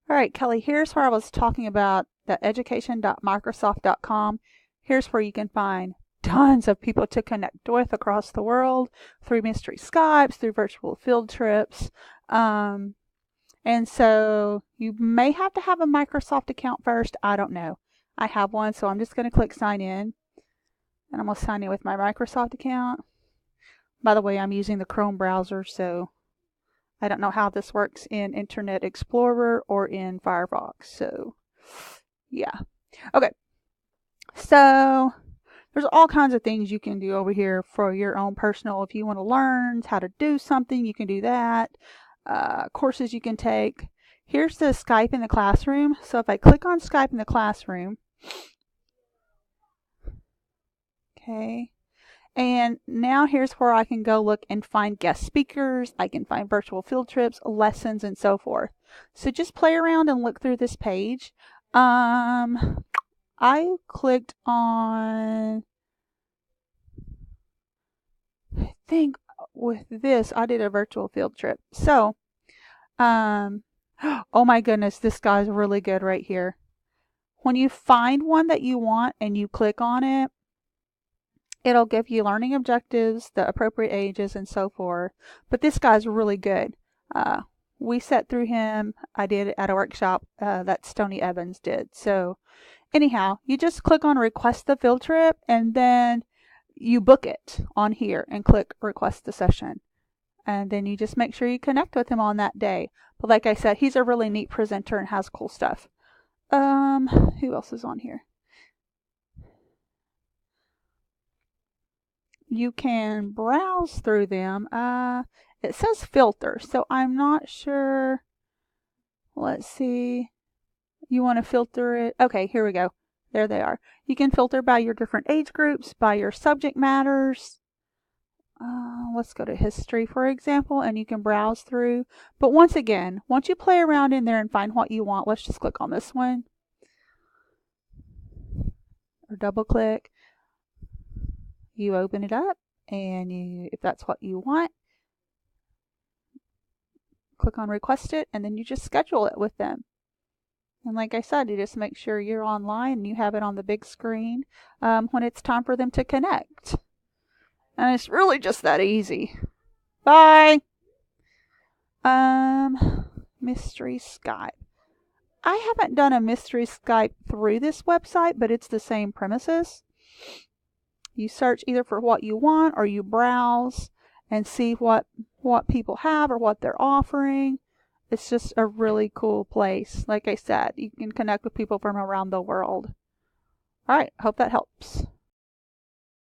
All right, Kelly, here's where I was talking about the education.microsoft.com. Here's where you can find tons of people to connect with across the world through mystery Skypes, through virtual field trips. Um, and so you may have to have a Microsoft account first. I don't know. I have one, so I'm just going to click sign in. And I'm going to sign in with my Microsoft account. By the way, I'm using the Chrome browser, so I don't know how this works in Internet Explorer or in Firefox. So, yeah. Okay. So, there's all kinds of things you can do over here for your own personal. If you want to learn how to do something, you can do that. Courses you can take. Here's the Skype in the classroom. So, if I click on Skype in the classroom, okay. And now here's where I can go look and find guest speakers. I can find virtual field trips, lessons, and so forth. So just play around and look through this page. I clicked on, I think with this, I did a virtual field trip. So, oh my goodness, this guy's really good right here. When you find one that you want and you click on it, it'll give you learning objectives, the appropriate ages, and so forth. But this guy's really good. We sat through him. I did it at a workshop that Stony Evans did. So anyhow, you just click on request the field trip and then you book it on here and click request the session. And then you just make sure you connect with him on that day. But like I said, he's a really neat presenter and has cool stuff. Who else is on here? You can browse through them. It says filter, so I'm not sure. Let's see. You want to filter it? Okay, here we go. There they are. You can filter by your different age groups, by your subject matters. Let's go to history, for example, and you can browse through. But once again, once you play around in there and find what you want, let's just click on this one. Or double click. You open it up, and if that's what you want, click on request it, and then you just schedule it with them. And like I said, you just make sure you're online and you have it on the big screen when it's time for them to connect. And it's really just that easy. Bye. Mystery Skype. I haven't done a mystery Skype through this website, but it's the same premises. You search either for what you want or you browse and see what people have or what they're offering. It's just a really cool place. Like I said, you can connect with people from around the world. All right, hope that helps.